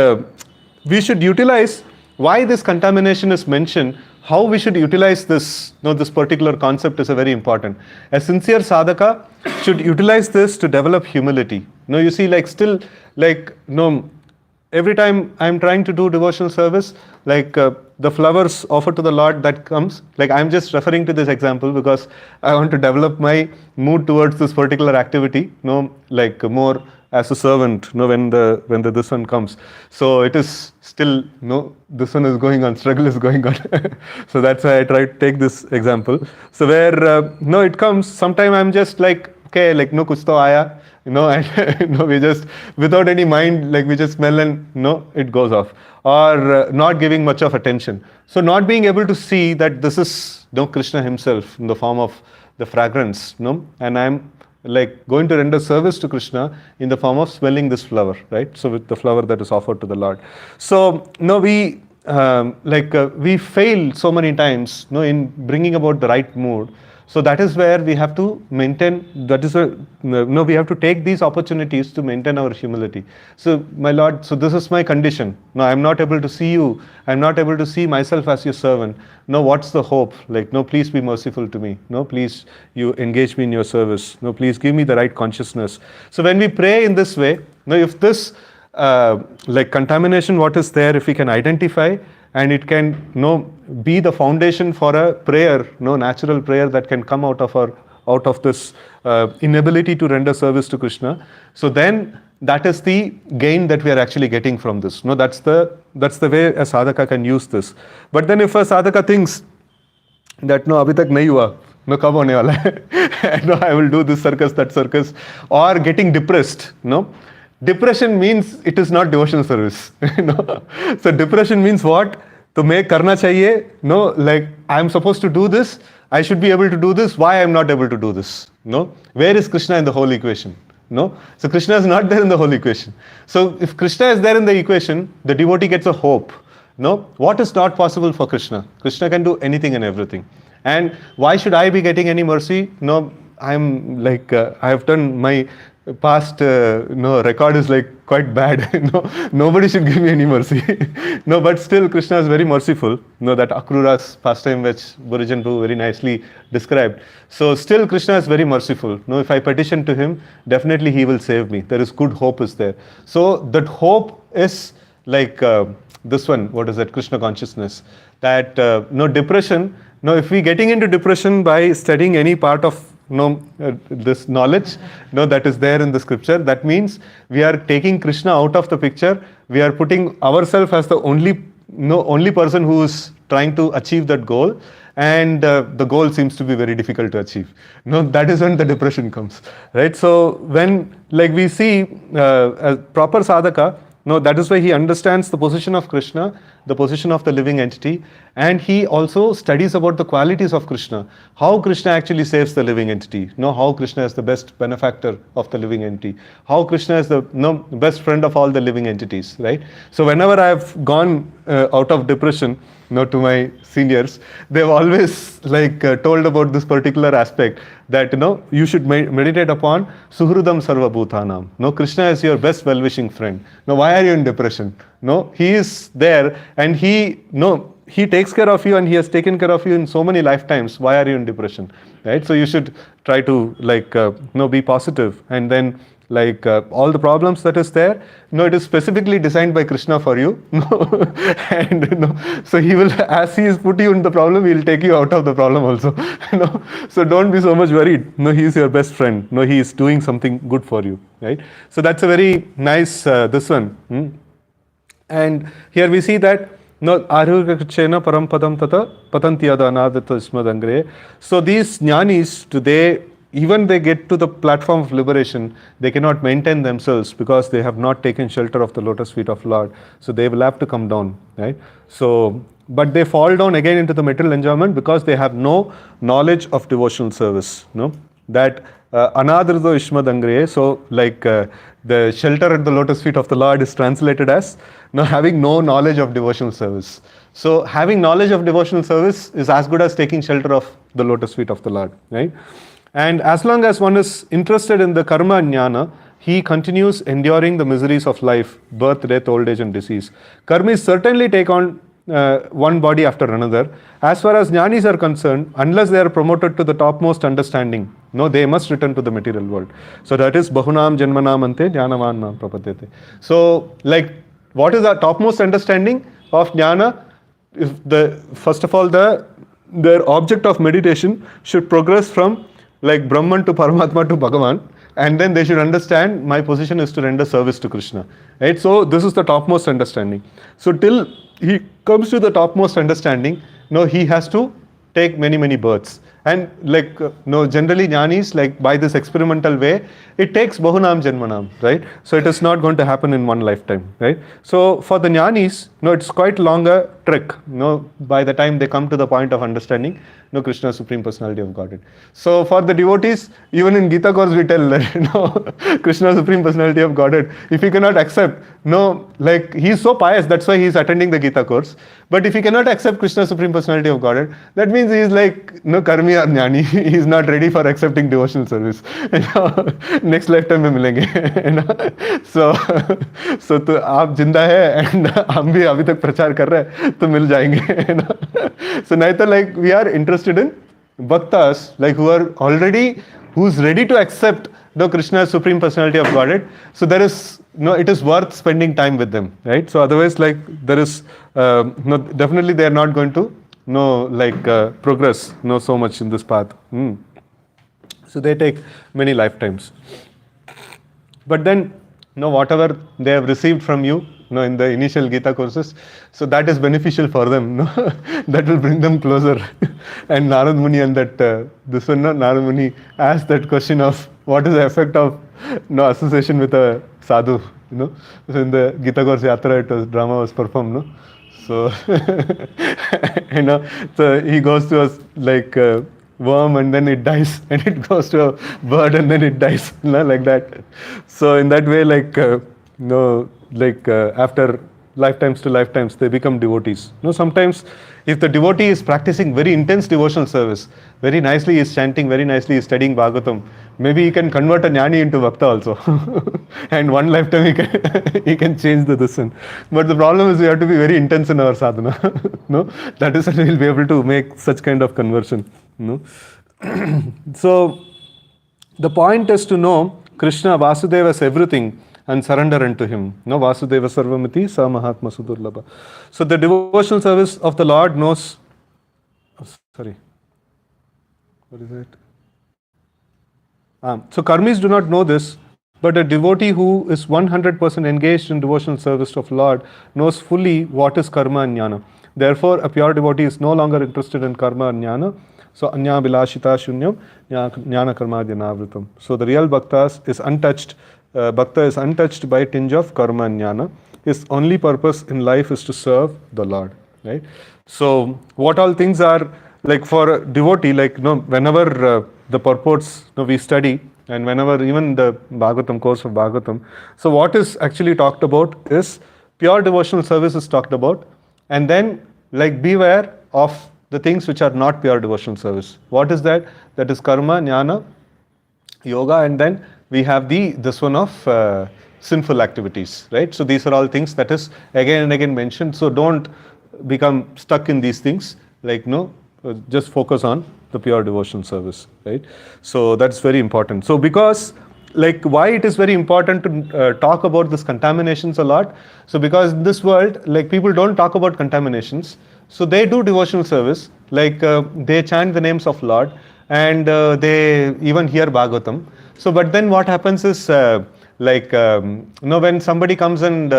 Speaker 1: we should utilize why this contamination is mentioned. How we should utilize this, this particular concept is a very important. A sincere sadhaka should utilize this to develop humility. You see, like still, like, every time I'm trying to do devotional service, like the flowers offered to the Lord that comes, like I'm just referring to this example because I want to develop my mood towards this particular activity, like more as a servant, when the this one comes. So it is still, this one is going on, struggle is going on. So that's why I try to take this example. So where, it comes, sometime I'm just like, okay, like, kuch to aaya, and, we just, without any mind, like we just smell and, it goes off. Or not giving much of attention. So not being able to see that this is, Krishna himself in the form of the fragrance, and I'm like going to render service to Krishna in the form of smelling this flower, right? So with the flower that is offered to the Lord. So we we fail so many times, in bringing about the right mood. So that is where we have to maintain. That is where we have to take these opportunities to maintain our humility. So my Lord, so this is my condition. No, I'm not able to see you. I'm not able to see myself as your servant. No, what's the hope? Like, no, please be merciful to me. No, please, you engage me in your service. No, please give me the right consciousness. So when we pray in this way, if this like contamination, what is there, if we can identify, and it can be the foundation for a prayer, natural prayer that can come out of this inability to render service to Krishna. So then that is the gain that we are actually getting from this. That's the way a sadhaka can use this. But then if a sadhaka thinks that abhi tak nahi hua, kab hone wala hai, I will do this circus, that circus, or getting depressed, Depression means it is not devotional service. So depression means what? To make karna chahiye. Like I am supposed to do this. I should be able to do this. Why I am not able to do this? Where is Krishna in the whole equation? So Krishna is not there in the whole equation. So if Krishna is there in the equation, the devotee gets a hope. What is not possible for Krishna? Krishna can do anything and everything. And why should I be getting any mercy? I'm like I have done my past record is like quite bad. Nobody should give me any mercy. But still Krishna is very merciful. That Akrura's pastime which Burijan Prabhu very nicely described. So still Krishna is very merciful. If I petition to him, definitely he will save me. There is good hope is there. So that hope is like this one, what is that? Krishna consciousness. That depression, Now, if we getting into depression by studying any part of this knowledge, that is there in the scripture, that means we are taking Krishna out of the picture. We are putting ourselves as the only person who is trying to achieve that goal, and the goal seems to be very difficult to achieve. That is when the depression comes, right? So when we see a proper sadhaka, that is why he understands the position of Krishna, the position of the living entity, and he also studies about the qualities of Krishna, how Krishna actually saves the living entity, how Krishna is the best benefactor of the living entity, how Krishna is the best friend of all the living entities, right? So whenever I have gone out of depression, to my seniors, they've always told about this particular aspect, that you should meditate upon Suhrudam Sarva Bhutanam. Krishna is your best well-wishing friend. Now why are you in depression? He is there, and he takes care of you, and he has taken care of you in so many lifetimes. Why are you in depression, right? So you should try to be positive, and then all the problems that is there, it is specifically designed by Krishna for you. And so he will, as he is put you in the problem, he will take you out of the problem also. So don't be so much worried. He is your best friend. He is doing something good for you, right? So that's a very nice this one. And here we see that Harikshetra parampadam tata patantiyada anadata ismadangre. So these jnanis, even they get to the platform of liberation, they cannot maintain themselves because they have not taken shelter of the lotus feet of Lord. So they will have to come down, right? So, but they fall down again into the material enjoyment because they have no knowledge of devotional service. That anadrito ishmadangre. So the shelter at the lotus feet of the Lord is translated as having no knowledge of devotional service. So having knowledge of devotional service is as good as taking shelter of the lotus feet of the Lord, right? And as long as one is interested in the karma jnana, he continues enduring the miseries of life, birth, death, old age and disease. Karmis certainly take on one body after another. As far as jnanis are concerned, unless they are promoted to the topmost understanding, they must return to the material world. So that is bahunam janmanam ante jnanavan nam prapadyate. So what is the topmost understanding of jnana? First of all, their object of meditation should progress from Brahman to Paramatma to Bhagavan, and then they should understand my position is to render service to Krishna, right? So this is the topmost understanding. So till he comes to the topmost understanding, he has to take many births. And generally jnanis, by this experimental way, it takes bahunam janmanam, right? So it is not going to happen in one lifetime, right? So for the jnanis, it's quite longer trek, by the time they come to the point of understanding, Krishna Supreme Personality of Godhead. So for the devotees, even in Gita course we tell that, Krishna Supreme Personality of Godhead, if he cannot accept, he is so pious, that's why he is attending the Gita course. But if he cannot accept Krishna Supreme Personality of Godhead, that means he is karmi or jnani. He is not ready for accepting devotional service. Next lifetime mein milenge. So तो आप जिंदा है and हम भी अभी तक प्रचार कर रहे हैं तो मिल जाएंगे. So नहीं तो we are interested in bhaktas who's ready to accept the Krishna Supreme Personality of Godhead. So there is it is worth spending time with them, right? So otherwise there is definitely they are not going to progress so much in this path. So they take many lifetimes. But then whatever they have received from you, in the initial Gita courses, so that is beneficial for them. That will bring them closer. And Narad Muni and this one, Narad Muni asked that question of what is the effect of association with a sadhu. So in the Gita course Yatra, drama was performed. So so he goes to a worm and then it dies, and it goes to a bird and then it dies, like that. So in that way, after lifetimes to lifetimes, they become devotees. Sometimes if the devotee is practicing very intense devotional service, very nicely he is chanting, very nicely he is studying Bhagavatam, maybe he can convert a jnani into bhakta also. And one lifetime he can change the this one. But the problem is we have to be very intense in our sadhana. That is when we will be able to make such kind of conversion. So the point is to know Krishna, Vasudeva is everything, and surrender unto him. Vasudeva sarvamiti sa mahatma sudurlabha. So the devotional service of the Lord knows Sorry, what is it? So karmis do not know this, but a devotee who is 100% engaged in devotional service of Lord knows fully what is karma and jnana. Therefore, a pure devotee is no longer interested in karma and jnana. So anya bilashita shunyam jnana karma dhyanaavritam. So the real bhaktas is untouched. Bhakta is untouched by tinge of karma and jnana. His only purpose in life is to serve the Lord. Right. So what all things are like for a devotee? Like whenever the purports we study, and whenever even the Bhagavatam course of Bhagavatam, so what is actually talked about is pure devotional service is talked about, and then like beware of the things which are not pure devotional service. What is that? That is karma, jnana, yoga, and then we have this one of sinful activities, right? So these are all things that is again and again mentioned. So don't become stuck in these things. Like just focus on the pure devotional service, right? So that's very important. So because like why it is very important to talk about this contaminations a lot. So because in this world, like people don't talk about contaminations. So they do devotional service, like they chant the names of Lord, and they even hear Bhagavatam. So but then what happens is when somebody comes and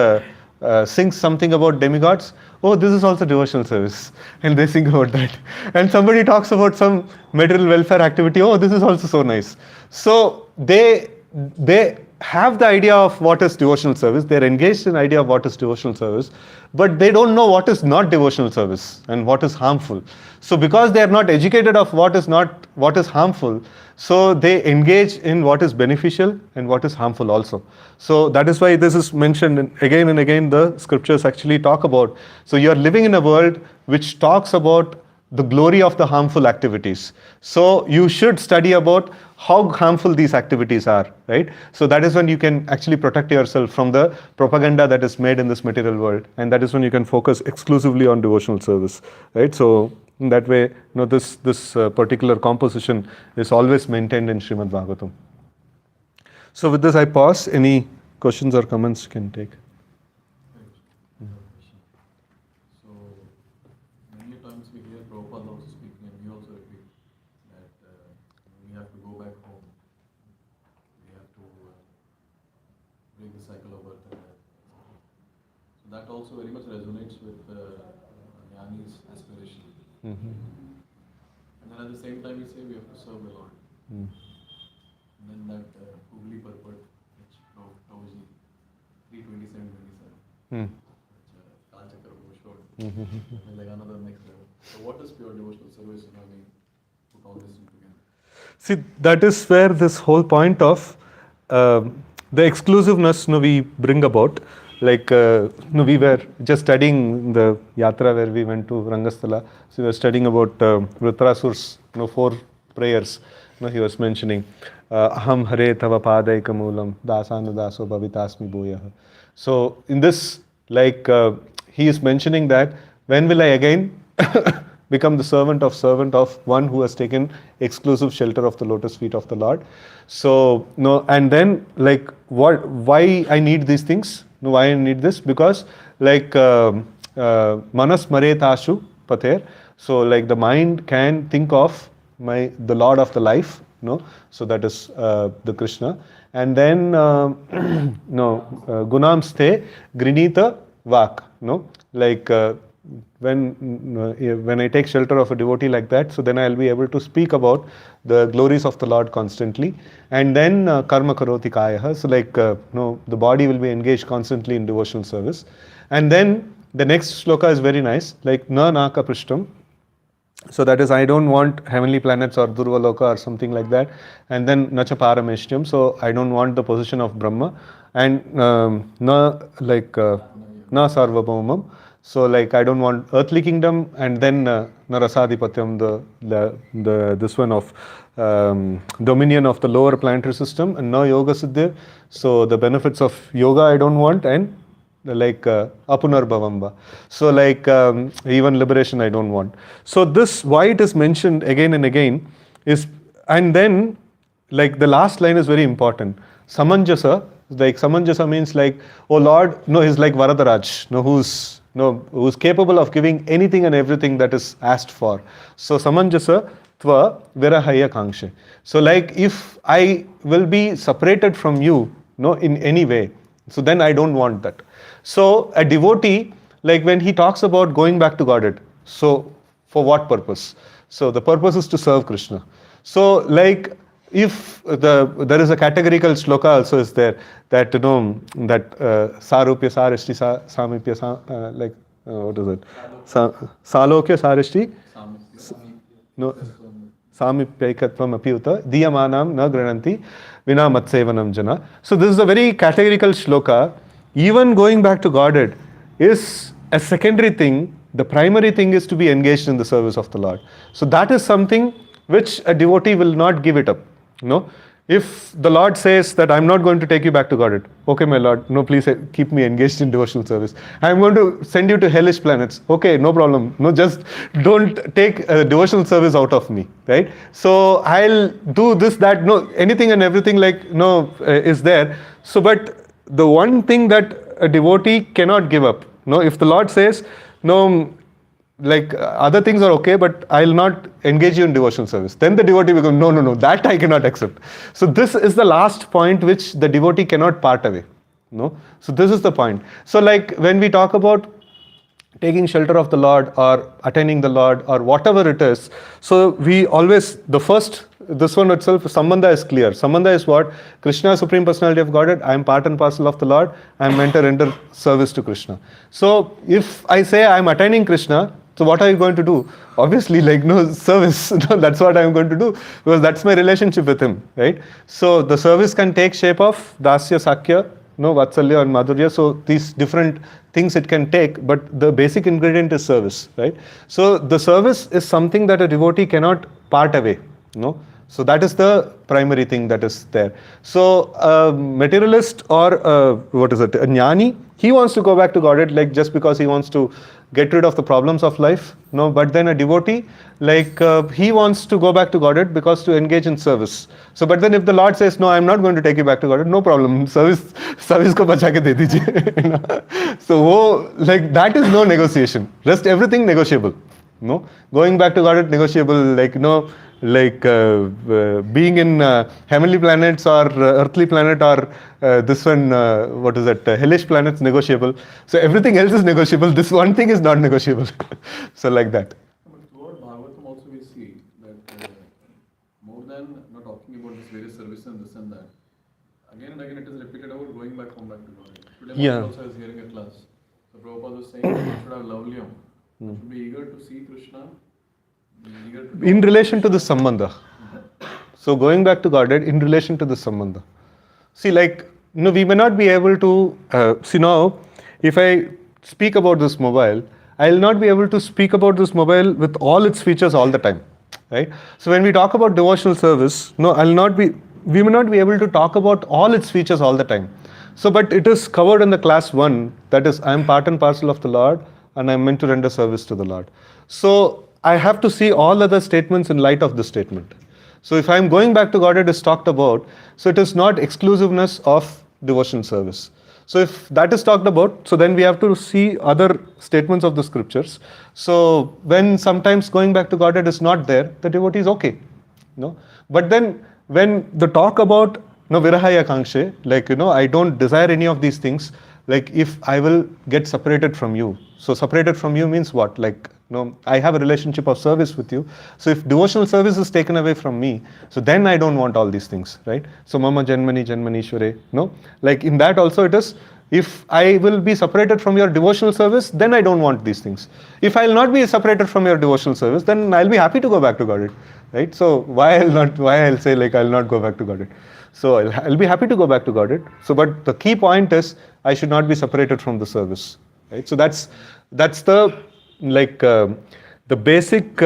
Speaker 1: sings something about demigods, oh, this is also devotional service, and they sing about that. And somebody talks about some material welfare activity, oh, this is also so nice. So they have the idea of what is devotional service, they're engaged in the idea of what is devotional service, but they don't know what is not devotional service and what is harmful. So because they are not educated of what is harmful, so they engage in what is beneficial and what is harmful also. So that is why this is mentioned again and again. The scriptures actually talk about, so you are living in a world which talks about the glory of the harmful activities. So you should study about how harmful these activities are, right? So that is when you can actually protect yourself from the propaganda that is made in this material world, and that is when you can focus exclusively on devotional service, right? So in that way, this particular composition is always maintained in Srimad Bhagavatam. So with this, I pause. Any questions or comments you can take?
Speaker 2: So many times we hear Prabhupada also speaking, and we also repeat that we have to go back home. We have to break the cycle of birth and death. So that also very much resonates with Jnani's aspiration.
Speaker 1: Mm-hmm.
Speaker 2: And then at the same time, we say we have to serve the Lord.
Speaker 1: Mm.
Speaker 2: And then that Hooghly purport, which Prabhuji 327-27,
Speaker 1: Mm.
Speaker 2: which Kalchakar showed,
Speaker 1: Mm-hmm.
Speaker 2: is like another next level. So what is pure devotional service, and how we put all this together?
Speaker 1: See, that is where this whole point of the exclusiveness we bring about. Like we were just studying the yatra where we went to Rangasthala. So we were studying about Vritrasur's 4 prayers. He was mentioning Aham Hare Tava Padaika Moolam Dasanu Daso Bhavitasmi Bhoyah. So in this, like he is mentioning that when will I again become the servant of one who has taken exclusive shelter of the lotus feet of the Lord. So and then like why I need these things? Why I need this? Because like manas maretashu pater. So like the mind can think of the Lord of the life. So that is the Krishna. And then gunam sthe grinita vak. Like when I take shelter of a devotee like that, so then I'll be able to speak about the glories of the Lord constantly. And then karma karoti kaya. So like the body will be engaged constantly in devotional service. And then the next shloka is very nice, like na naka prishtam. So that is, I don't want heavenly planets or Durvaloka or something like that. And then nacha parameshtyam. So I don't want the position of Brahma. And na sarvabhaumam. So like I don't want earthly kingdom, and then Narasadhipatyam, the this one of dominion of the lower planetary system, and no yoga siddhi. So the benefits of yoga I don't want, and like apunarbhavamba. So like even liberation I don't want. So this, why it is mentioned again and again is, and then like the last line is very important. Samanjasa, like Samanjasa means like, oh Lord, he's like Varadaraj, who's who's capable of giving anything and everything that is asked for. So samanjasa tva virahaya kangshe. So like if I will be separated from you, in any way, so then I don't want that. So a devotee, like when he talks about going back to Godhead, so for what purpose? So the purpose is to serve Krishna. So like if there is a categorical shloka also is there that that sarupya sarishti samipya what is it? Salokya sarishti no samipyaikatvam apyuta diyamanam na grananti vina matsevanam jana. So this is a very categorical shloka. Even going back to Godhead is a secondary thing. The primary thing is to be engaged in the service of the Lord. So that is something which a devotee will not give it up. If the Lord says that I'm not going to take you back to Godhead, okay, my Lord, no, please keep me engaged in devotional service. I'm going to send you to hellish planets. Okay, no problem. No, just don't take devotional service out of me, right? So I'll do this, that, anything and everything is there. So, but the one thing that a devotee cannot give up, if the Lord says, other things are okay, but I'll not engage you in devotional service. Then the devotee will go, no, that I cannot accept. So this is the last point which the devotee cannot part away. So this is the point. So like when we talk about taking shelter of the Lord or attaining the Lord or whatever it is, so we always, this one itself, Sambandha is clear. Sambandha is what? Krishna, Supreme Personality of Godhead, I am part and parcel of the Lord, I am meant to render service to Krishna. So if I say I am attaining Krishna, so what are you going to do? Obviously, service. That's what I'm going to do because that's my relationship with him, right? So the service can take shape of dasya, sakya, vatsalya and madhurya. So these different things it can take, but the basic ingredient is service, right? So the service is something that a devotee cannot part away, So that is the primary thing that is there. So a materialist or a jnani, he wants to go back to Godhead just because he wants to get rid of the problems of life. But then a devotee, he wants to go back to Godhead because to engage in service. So but then if the Lord says, no, I'm not going to take you back to Godhead, no problem, service ko bacha ke de dijiye. So that is no negotiation. Rest everything negotiable. Going back to Godhead negotiable, being in heavenly planets or earthly planet or this one, hellish planets negotiable. So everything else is negotiable. This one thing is not negotiable. So like that.
Speaker 2: But throughout Bhagavatam also we see that more than not talking about this various services and this and that, again and again it is repeated about going back home back to God. Today also I was hearing a class. So Prabhupada was saying that you should have lavlyam. You should be eager to see Krishna.
Speaker 1: In relation to the Sambandha. So going back to Godhead in relation to the Sambandha. See, we may not be able to, see now, if I speak about this mobile, I will not be able to speak about this mobile with all its features all the time, right? So when we talk about devotional service, we may not be able to talk about all its features all the time. So, but it is covered in the class 1, that is, I am part and parcel of the Lord and I am meant to render service to the Lord. So, I have to see all other statements in light of this statement. So if I am going back to Godhead is talked about, so it is not exclusiveness of devotion service. So if that is talked about, so then we have to see other statements of the scriptures. So when sometimes going back to Godhead is not there, the devotee is okay. But then when the talk about virahaya kangshe, I don't desire any of these things, if I will get separated from you. So separated from you means what? I have a relationship of service with you. So if devotional service is taken away from me, so then I don't want all these things, right? So mama janmani janmanishware, in that also it is, if I will be separated from your devotional service, then I don't want these things. If I will not be separated from your devotional service, then I'll be happy to go back to Godhead, right? So why I'll say I'll not go back to Godhead. So I'll be happy to go back to Godhead. So but the key point is I should not be separated from the service, right? So that's the the basic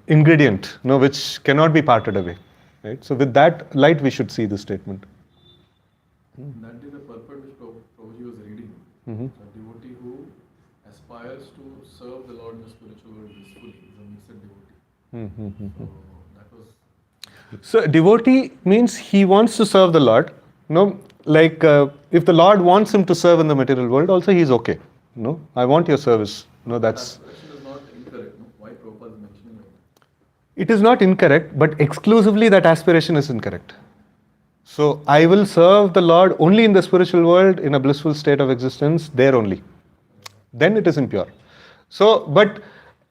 Speaker 1: ingredient, which cannot be parted away, right? So with that light, we should see this statement.
Speaker 2: That is the purport which Prabhuji was reading. A devotee who aspires to serve the Lord in the spiritual world blissfully is a mixed devotee. So that was.
Speaker 1: So devotee means he wants to serve the Lord. If the Lord wants him to serve in the material world, also he is okay. No, I want your service. No,
Speaker 2: That
Speaker 1: that's.
Speaker 2: aspiration is not incorrect. No? Why Prabhupada is mentioning like that?
Speaker 1: It is not incorrect, but exclusively that aspiration is incorrect. So I will serve the Lord only in the spiritual world, in a blissful state of existence, there only. Then it is impure. So, but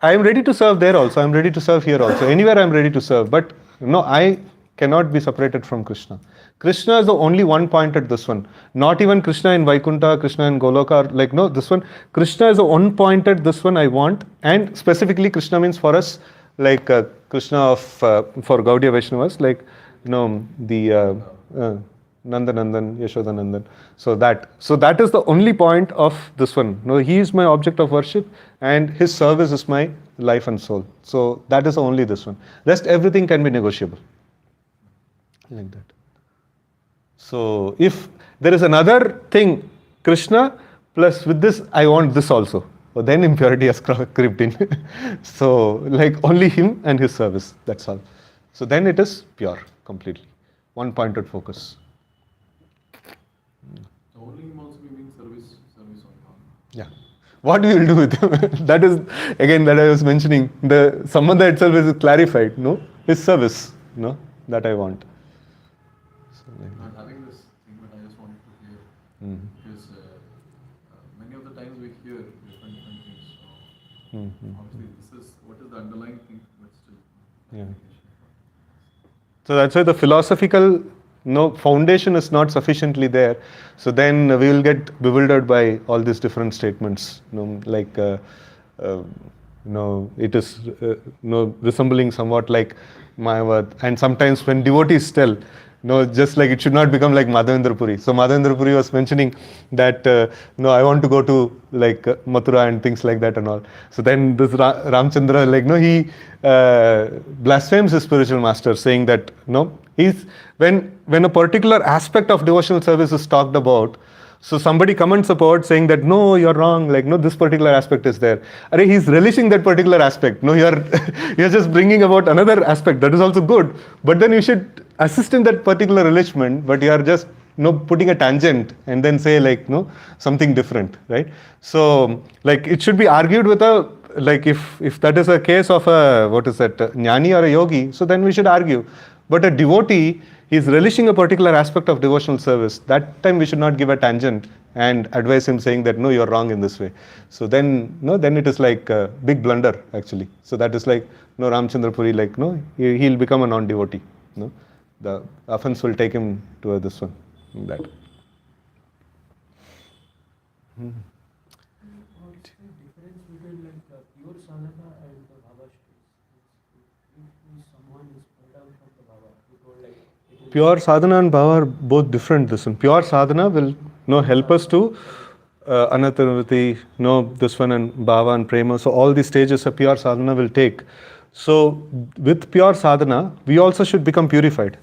Speaker 1: I am ready to serve there also. I am ready to serve here also. Anywhere I am ready to serve. But no, I cannot be separated from Krishna. Krishna is the only one point at this one. Not even Krishna in Vaikuntha, Krishna in Goloka. Like no, this one. Krishna is the one point at this one I want. And specifically, Krishna means for us, like Krishna of for Gaudiya Vaishnavas, like the Nandanandan, Yashodanandan. So that is the only point of this one. No, he is my object of worship, and his service is my life and soul. So that is only this one. Rest everything can be negotiable. Like that. So if there is another thing, Krishna plus with this, I want this also. So then impurity has crept in. So like only him and his service. That's all. So then it is pure completely. One pointed focus.
Speaker 2: The only him also means service on.
Speaker 1: Yeah. What we will do with him? That is again that I was mentioning. The sambandha itself is clarified. No, his service. No, that I want. So,
Speaker 2: I'm having this thing that I just wanted to hear because many of the times we hear different things. So obviously, this is what is the underlying thing, but still.
Speaker 1: Yeah. So that's why the philosophical foundation is not sufficiently there. So then we will get bewildered by all these different statements. Like it is resembling somewhat like Mayavad. And sometimes when devotees tell, just like it should not become like Madhavendra Puri. So Madhavendra Puri was mentioning that I want to go to like Mathura and things like that and all. So then this Ramchandra, he blasphemes his spiritual master, saying that he's when a particular aspect of devotional service is talked about. So somebody comments about saying that no, you're wrong. Like this particular aspect is there. He's relishing that particular aspect. No, you're just bringing about another aspect that is also good. But then you should assist in that particular relishment. But you are just putting a tangent and then say like something different, right? So like it should be argued with a like if that is a case of a jnani or a yogi. So then we should argue. But a devotee, he's relishing a particular aspect of devotional service. That time we should not give a tangent and advise him saying that no, you're wrong in this way. So then then it is like a big blunder actually. So that is like Ramchandra Puri, like he'll become a non-devotee. The offense will take him to this one. That.
Speaker 3: What's the difference between like pure sadhana and the Baba states? If someone is pulled out from the Baba, you told like
Speaker 1: pure sadhana and bhava are both different. This one, pure sadhana will help us to anatanavati, this one and bhava and prema. So all these stages of pure sadhana will take. So with pure sadhana, we also should become purified.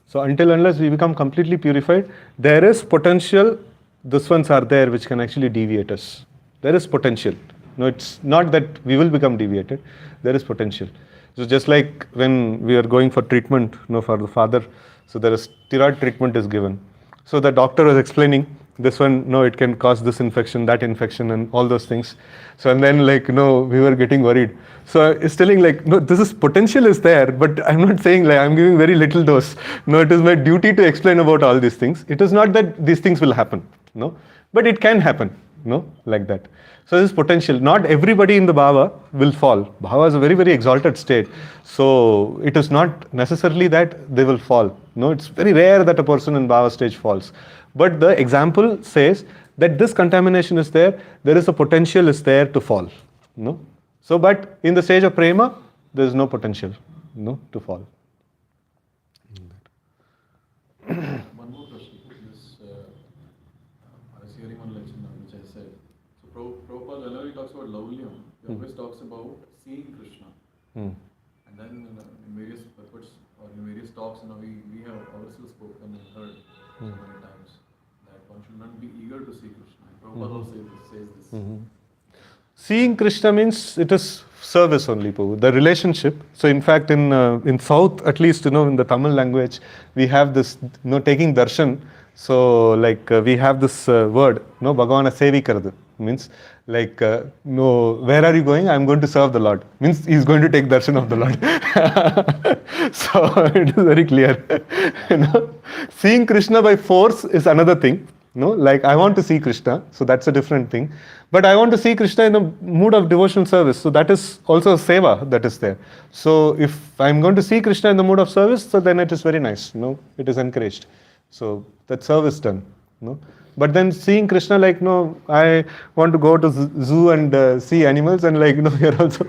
Speaker 1: So until unless we become completely purified, there is potential. These ones are there which can actually deviate us. There is potential. It's not that we will become deviated. There is potential. So just like when we are going for treatment, for the father, so there is steroid treatment is given. So the doctor was explaining this one, it can cause this infection, that infection, and all those things. So and then we were getting worried. So it's telling like, this is potential is there, but I'm not saying like I'm giving very little dose. It is my duty to explain about all these things. It is not that these things will happen, but it can happen, like that. So this is potential. Not everybody in the bhava will fall. Bhava is a very, very exalted state. So it is not necessarily that they will fall. It's very rare that a person in bhava stage falls. But the example says that this contamination is there. There is a potential is there to fall. So, but in the stage of prema, there is no potential, to fall.
Speaker 2: One more question. This, I was hearing one lecture now, which I said. So Prabhupada, whenever he talks about Laulyam, he always talks about seeing Krishna. And then in various purports or in various talks, we have ourselves spoken and heard so many times that one should not be eager to see Krishna. Prabhupada also says this.
Speaker 1: Seeing Krishna means it is service only, Prabhu. The relationship. So in fact, in South, at least, in the Tamil language, we have this, taking darshan. So like we have this word, no, Bhagavana sevi karadu, means like no, where are you going? I'm going to serve the Lord. Means he's going to take darshan of the Lord. So it is very clear. You know, seeing Krishna by force is another thing. No, like I want to see Krishna, so that's a different thing. But I want to see Krishna in the mood of devotional service, so that is also a seva that is there. So if I'm going to see Krishna in the mood of service, so then it is very nice. No, it is encouraged. So that service done. No, but then seeing Krishna like no, I want to go to zoo and see animals, and like no, you're also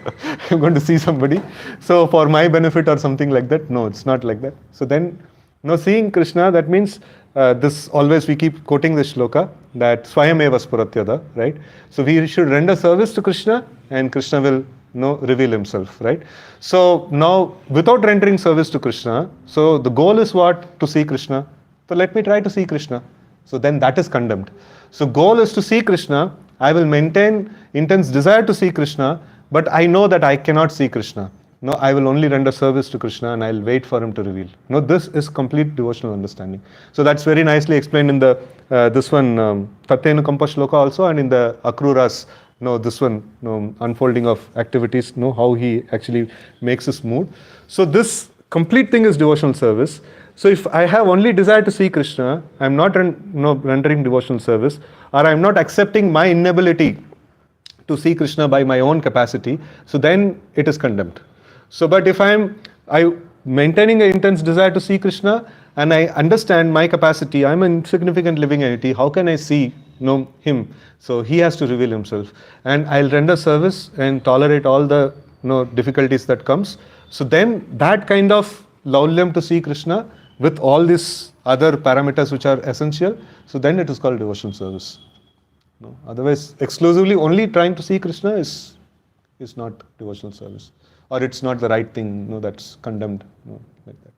Speaker 1: I'm going to see somebody. So for my benefit or something like that. No, it's not like that. So then, no, seeing Krishna, that means this always we keep quoting this shloka that Swayameva Spuratyada, right? So we should render service to Krishna, and Krishna will reveal himself, right? So now without rendering service to Krishna, so the goal is what? To see Krishna. So let me try to see Krishna. So then that is condemned. So goal is to see Krishna. I will maintain intense desire to see Krishna, but I know that I cannot see Krishna. No, I will only render service to Krishna and I'll wait for him to reveal. No, this is complete devotional understanding. So that's very nicely explained in the this one Tattenu Kampa Shloka also, and in the Akruras, this one unfolding of activities, how he actually makes his mood. So this complete thing is devotional service. So if I have only desire to see Krishna, I am not rendering devotional service, or I am not accepting my inability to see Krishna by my own capacity, so then it is condemned. So but if I maintaining an intense desire to see Krishna, and I understand my capacity, I am an insignificant living entity, how can I see him? So he has to reveal himself, and I'll render service and tolerate all the difficulties that comes. So then that kind of laulyam to see Krishna with all these other parameters which are essential, so then it is called devotional service. Otherwise, exclusively only trying to see Krishna is not devotional service, or it's not the right thing. That's condemned. Like that.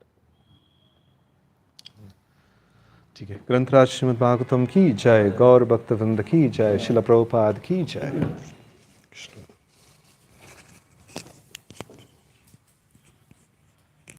Speaker 1: ठीक है. ग्रंथराज श्रीमद् भागवतम की जय, गौर भक्त वृंद की जय, शिला प्रभुपाद की जय.